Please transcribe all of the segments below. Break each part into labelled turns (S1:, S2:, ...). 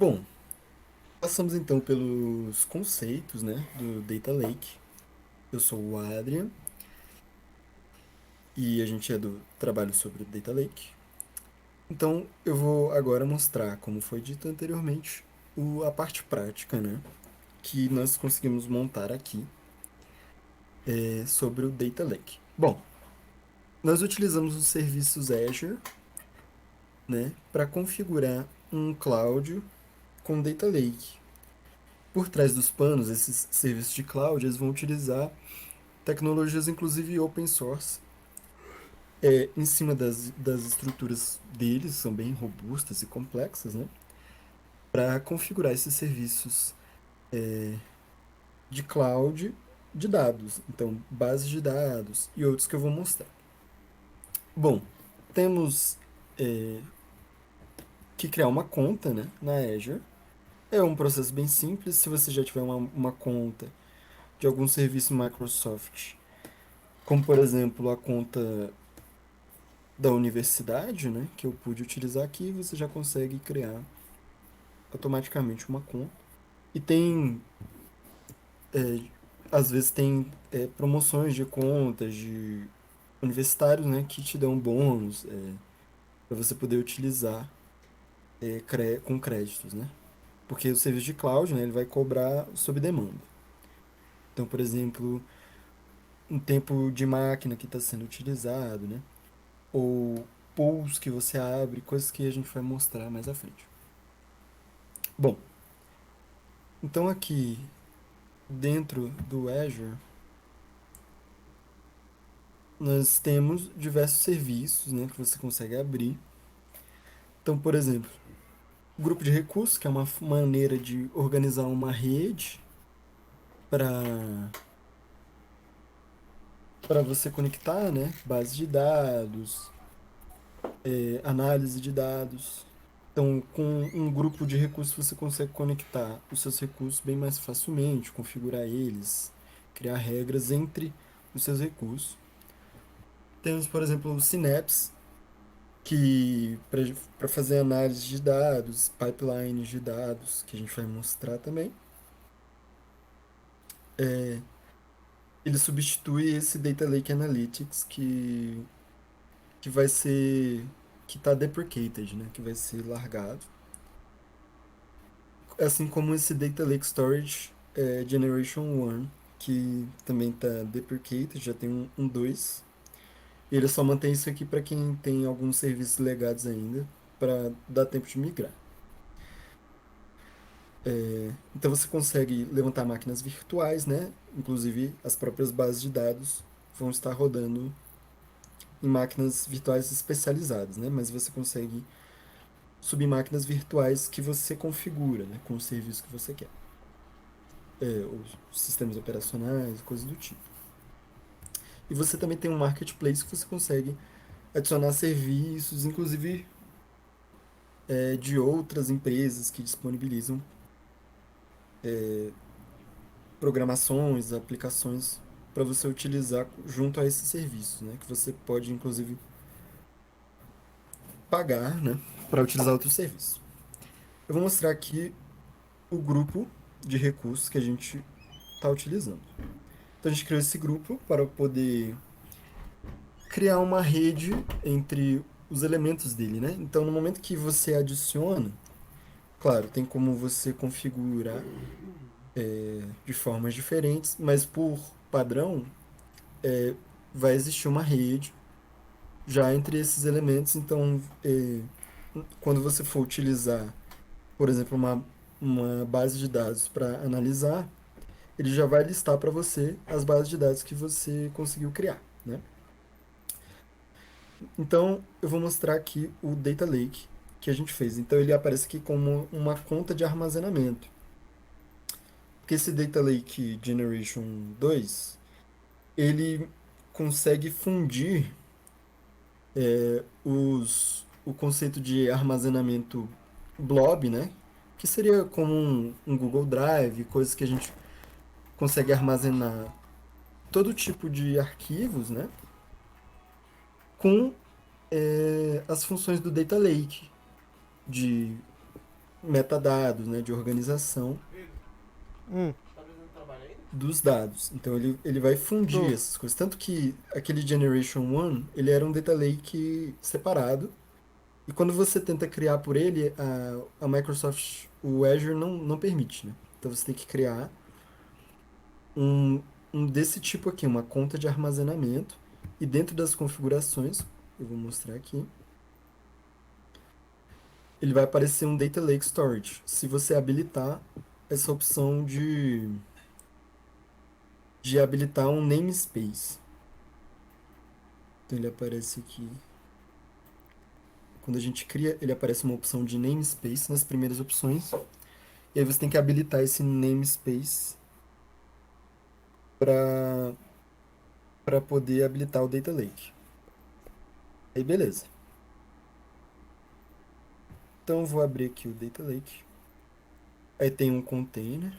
S1: Bom, passamos então pelos conceitos, né, do Data Lake. Eu sou o Adrian e a gente é do trabalho sobre o Data Lake. Então, eu vou agora mostrar, como foi dito anteriormente, a parte prática, né, que nós conseguimos montar aqui sobre o Data Lake. Bom, nós utilizamos os serviços Azure, né, para configurar um cloud com Data Lake. Por trás dos panos, esses serviços de cloud, eles vão utilizar tecnologias, inclusive open source, em cima das estruturas deles, são bem robustas e complexas, né? Para configurar esses serviços de cloud de dados. Então, bases de dados e outros que eu vou mostrar. Bom, temos é, que criar uma conta, né, na Azure. É um processo bem simples. Se você já tiver uma conta de algum serviço Microsoft, como por exemplo a conta da universidade, né, que eu pude utilizar aqui, você já consegue criar automaticamente uma conta. E tem, às vezes tem promoções de contas de universitários, né, que te dão bônus para você poder utilizar com créditos, né? Porque o serviço de cloud, né, ele vai cobrar sob demanda. Então, por exemplo, um tempo de máquina que está sendo utilizado, né? Ou pools que você abre, coisas que a gente vai mostrar mais à frente. Bom, então aqui dentro do Azure, nós temos diversos serviços, né, que você consegue abrir. Então, por exemplo, grupo de recursos, que é uma maneira de organizar uma rede para você conectar, né, base de dados, análise de dados. Então, com um grupo de recursos, você consegue conectar os seus recursos bem mais facilmente, configurar eles, criar regras entre os seus recursos. Temos, por exemplo, o Synapse, que para fazer análise de dados, pipelines de dados, que a gente vai mostrar também, ele substitui esse Data Lake Analytics que vai ser, que está deprecated, né? Que vai ser largado. Assim como esse Data Lake Storage Generation 1, que também está deprecated, já tem um 2. E ele só mantém isso aqui para quem tem alguns serviços legados ainda, para dar tempo de migrar. Então você consegue levantar máquinas virtuais, né? Inclusive as próprias bases de dados vão estar rodando em máquinas virtuais especializadas, né? Mas você consegue subir máquinas virtuais que você configura, né? Com o serviço que você quer. Os sistemas operacionais, coisas do tipo. E você também tem um marketplace que você consegue adicionar serviços, inclusive de outras empresas que disponibilizam programações, aplicações para você utilizar junto a esses serviços, né? Que você pode, inclusive, pagar, né? Para utilizar outros serviços. Eu vou mostrar aqui o grupo de recursos que a gente está utilizando. Então, a gente criou esse grupo para poder criar uma rede entre os elementos dele, né? Então, no momento que você adiciona, claro, tem como você configurar de formas diferentes, mas por padrão, vai existir uma rede já entre esses elementos. Então, quando você for utilizar, por exemplo, uma base de dados para analisar, ele já vai listar para você as bases de dados que você conseguiu criar, né? Então, eu vou mostrar aqui o Data Lake que a gente fez. Então, ele aparece aqui como uma conta de armazenamento. Porque esse Data Lake Generation 2 ele consegue fundir o conceito de armazenamento blob, né? Que seria como um Google Drive, coisas que a gente consegue armazenar todo tipo de arquivos, né? Com as funções do Data Lake, de metadados, né, de organização
S2: Hum,
S1: dos dados. Então ele vai fundir
S2: tô.
S1: essas coisas. Tanto que aquele Generation 1, ele era um data lake separado. E quando você tenta criar por ele, a Microsoft, o Azure não permite, né? Então você tem que criar um, um desse tipo aqui, uma conta de armazenamento. E dentro das configurações, eu vou mostrar aqui, ele vai aparecer um Data Lake Storage. Se você habilitar essa opção de habilitar um namespace. Então ele aparece aqui. Quando a gente cria, ele aparece uma opção de namespace nas primeiras opções. E aí você tem que habilitar esse namespace para poder habilitar o Data Lake. Aí beleza. Então eu vou abrir aqui o Data Lake. Aí tem um container,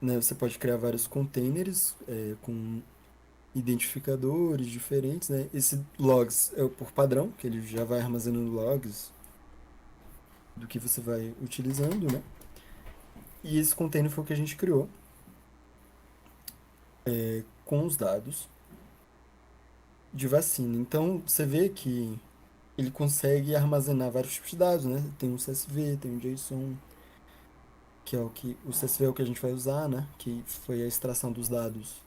S1: né? Você pode criar vários containers com identificadores diferentes, né? Esse logs é por padrão, que ele já vai armazenando logs do que você vai utilizando, né? E esse container foi o que a gente criou com os dados de vacina. Então você vê que ele consegue armazenar vários tipos de dados, né? Tem um CSV, tem um JSON, que é o CSV é o que a gente vai usar, né? Que foi a extração dos dados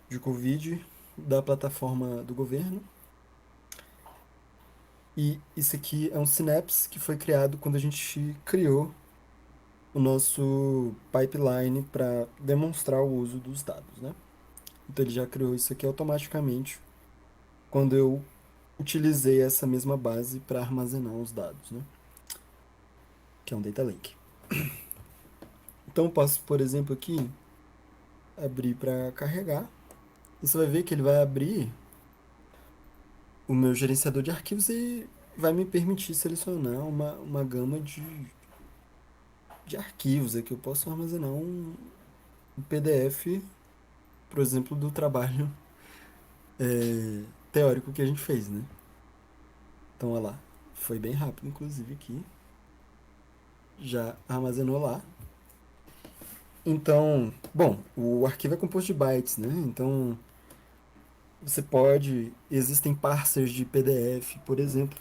S1: de Covid da plataforma do governo. E isso aqui é um Synapse que foi criado quando a gente criou o nosso pipeline para demonstrar o uso dos dados, né? Então ele já criou isso aqui automaticamente quando eu utilizei essa mesma base para armazenar os dados, né? Que é um data lake. Então eu posso, por exemplo, aqui abrir para carregar. E você vai ver que ele vai abrir o meu gerenciador de arquivos e vai me permitir selecionar uma gama de arquivos. Aqui eu posso armazenar um PDF, por exemplo, do trabalho teórico que a gente fez, né? Então, olha lá. Foi bem rápido, inclusive, aqui. Já armazenou lá. Então, bom, o arquivo é composto de bytes, né? Então, você pode. Existem parsers de PDF, por exemplo,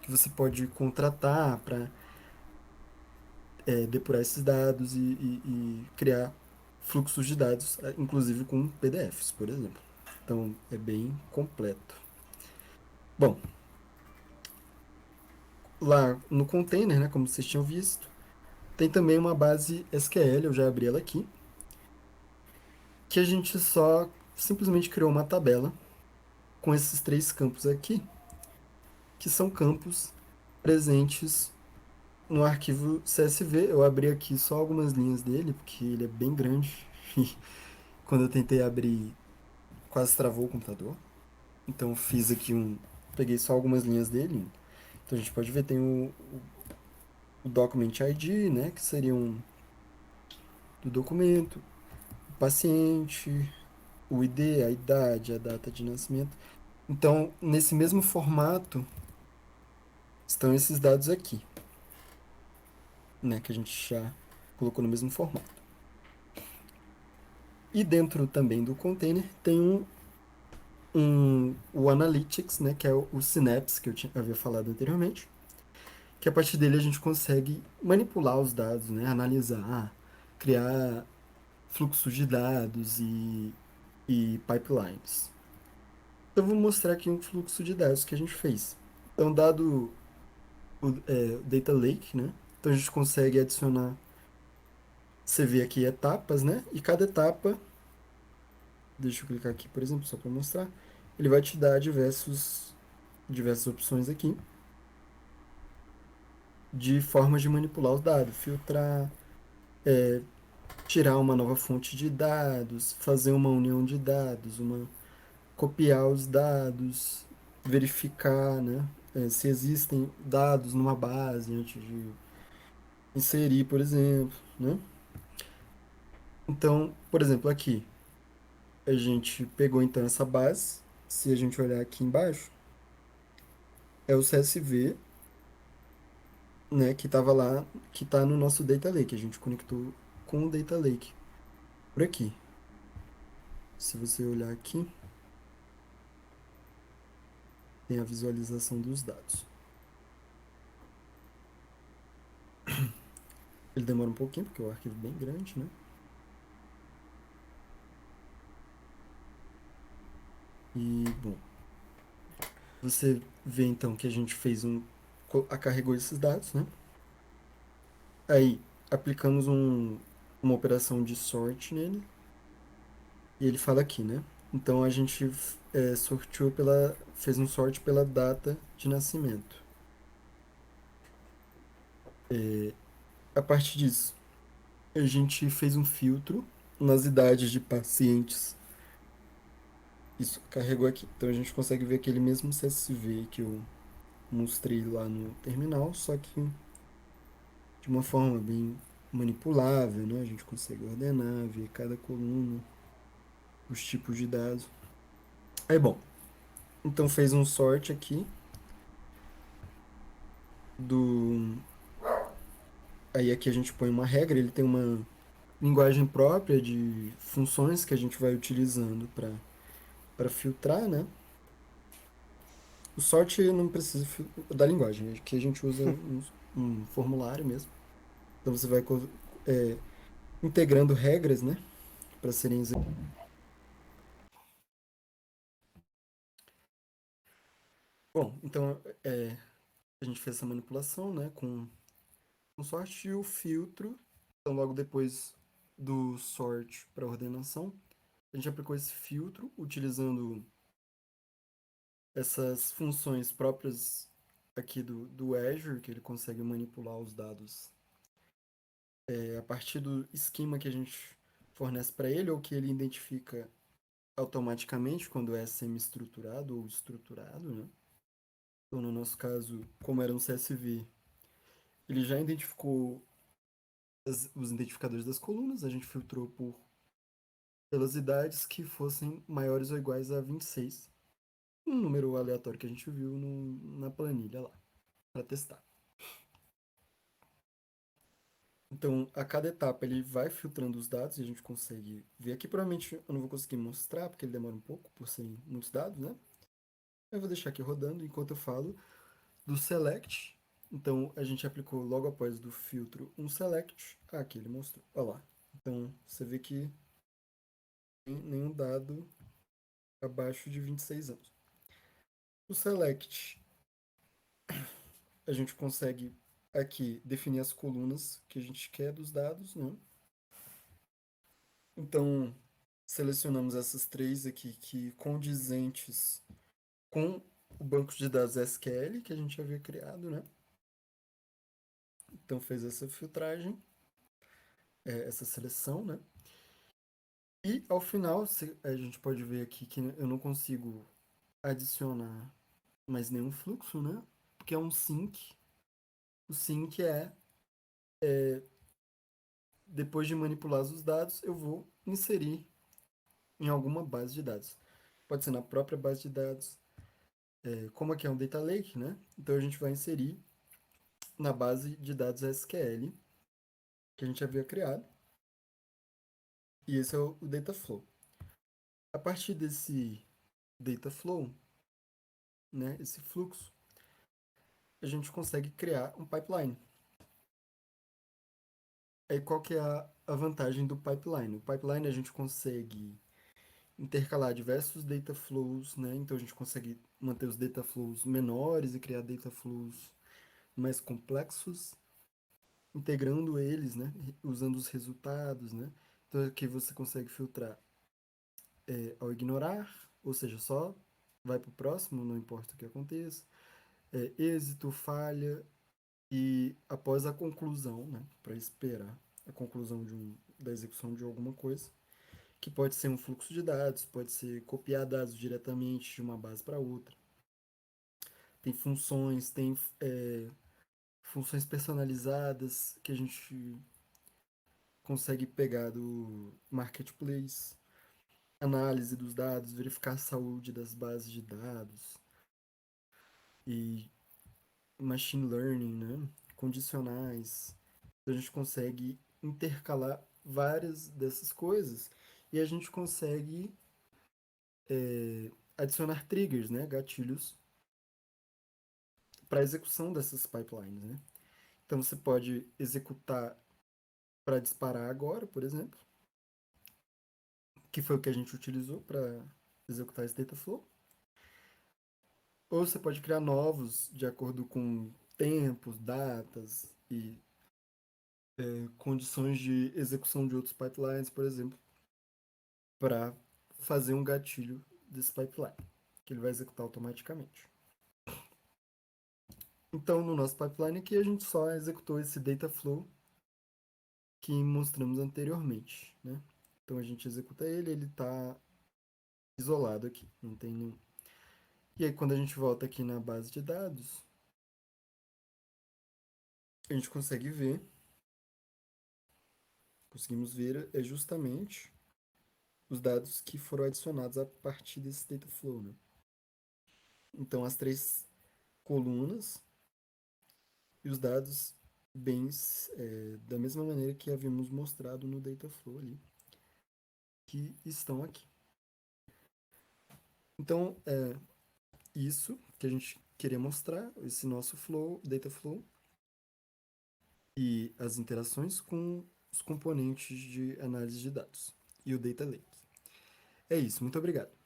S1: que você pode contratar para depurar esses dados e criar fluxos de dados, inclusive com PDFs, por exemplo. Então, é bem completo. Bom, lá no container, né, como vocês tinham visto, tem também uma base SQL, eu já abri ela aqui, que a gente só simplesmente criou uma tabela com esses três campos aqui, que são campos presentes no arquivo CSV. Eu abri aqui só algumas linhas dele, porque ele é bem grande. E quando eu tentei abrir, quase travou o computador. Então fiz aqui peguei só algumas linhas dele. Então a gente pode ver, tem o Document ID, né? Que seria do documento, o paciente, o ID, a idade, a data de nascimento. Então, nesse mesmo formato, estão esses dados aqui, né? Que a gente já colocou no mesmo formato. E dentro também do container tem o Analytics, né? Que é o Synapse, que havia falado anteriormente. Que a partir dele a gente consegue manipular os dados, né? Analisar, criar fluxos de dados e pipelines. Então, eu vou mostrar aqui um fluxo de dados que a gente fez. Então, dado o Data Lake, né? Então, a gente consegue adicionar, você vê aqui etapas, né? E cada etapa, deixa eu clicar aqui, por exemplo, só para mostrar, ele vai te dar diversas opções aqui de formas de manipular os dados, filtrar, tirar uma nova fonte de dados, fazer uma união de dados, copiar os dados, verificar, né, se existem dados numa base antes de inserir, por exemplo, né? Então, por exemplo, aqui a gente pegou então essa base. Se a gente olhar aqui embaixo, é o CSV né, que estava lá, que está no nosso Data Lake. A gente conectou com o Data Lake por aqui. Se você olhar aqui, tem a visualização dos dados. Ele demora um pouquinho, porque o arquivo é bem grande, né? E, bom, você vê então que a gente fez carregou esses dados, né? Aí, aplicamos uma operação de sort nele, e ele fala aqui, né? Então, a gente sorteou fez um sort pela data de nascimento. A partir disso, a gente fez um filtro nas idades de pacientes. Isso carregou aqui. Então a gente consegue ver aquele mesmo CSV que eu mostrei lá no terminal, só que de uma forma bem manipulável, né? A gente consegue ordenar, ver cada coluna, os tipos de dados. Aí, bom, então fez um sort aqui do. Aí aqui a gente põe uma regra, ele tem uma linguagem própria de funções que a gente vai utilizando para filtrar, né? O sort não precisa da linguagem, aqui a gente usa um formulário mesmo. Então você vai é, integrando regras, né, para serem bom. Então a gente fez essa manipulação, né, com sort e o filtro. Então logo depois do sort para ordenação, a gente aplicou esse filtro utilizando essas funções próprias aqui do Azure, que ele consegue manipular os dados a partir do esquema que a gente fornece para ele ou que ele identifica automaticamente quando é semi-estruturado ou estruturado, né? Então, no nosso caso, como era um CSV, ele já identificou os identificadores das colunas, a gente filtrou pelas idades que fossem maiores ou iguais a 26, um número aleatório que a gente viu na planilha lá, para testar. Então, a cada etapa ele vai filtrando os dados e a gente consegue ver aqui. Provavelmente eu não vou conseguir mostrar, porque ele demora um pouco, por serem muitos dados, né? Eu vou deixar aqui rodando enquanto eu falo do select. Então, a gente aplicou logo após do filtro um select. Ah, aqui ele mostrou. Olha lá. Então, você vê que nenhum dado abaixo de 26 anos. O select, a gente consegue aqui definir as colunas que a gente quer dos dados, né? Então, selecionamos essas três aqui que condizentes com o banco de dados SQL que a gente havia criado, né? Então, fez essa filtragem, essa seleção, né? E ao final, a gente pode ver aqui que eu não consigo adicionar mais nenhum fluxo, né? Porque é um sync. O sync depois de manipular os dados, eu vou inserir em alguma base de dados. Pode ser na própria base de dados. Como aqui é um data lake, né? Então a gente vai inserir na base de dados SQL que a gente havia criado. E esse é o data flow. A partir desse data flow, né, esse fluxo, a gente consegue criar um pipeline. Aí qual que é a vantagem do pipeline? O pipeline a gente consegue intercalar diversos data flows, né? Então a gente consegue manter os data flows menores e criar data flows mais complexos, integrando eles, né? Usando os resultados, né? Então aqui você consegue filtrar ao ignorar, ou seja, só vai para o próximo, não importa o que aconteça. Êxito, falha e após a conclusão, né? Para esperar a conclusão da execução de alguma coisa, que pode ser um fluxo de dados, pode ser copiar dados diretamente de uma base para outra. Tem funções, tem funções personalizadas que a gente consegue pegar do marketplace, análise dos dados, verificar a saúde das bases de dados e machine learning, né? condicionais. A gente consegue intercalar várias dessas coisas e a gente consegue adicionar triggers, né, gatilhos para execução dessas pipelines, né? Então você pode executar para disparar agora, por exemplo, que foi o que a gente utilizou para executar esse Dataflow. Ou você pode criar novos de acordo com tempos, datas e condições de execução de outros pipelines, por exemplo, para fazer um gatilho desse pipeline, que ele vai executar automaticamente. Então, no nosso pipeline aqui, a gente só executou esse Dataflow que mostramos anteriormente, né? Então, a gente executa ele, ele está isolado aqui, não tem nenhum. E aí, quando a gente volta aqui na base de dados, a gente conseguimos ver justamente os dados que foram adicionados a partir desse Dataflow, né? Então, as três colunas e os dados bens da mesma maneira que havíamos mostrado no Dataflow ali, que estão aqui. Então, é isso que a gente queria mostrar, esse nosso flow, Dataflow, e as interações com os componentes de análise de dados e o Data Lake. É isso, muito obrigado.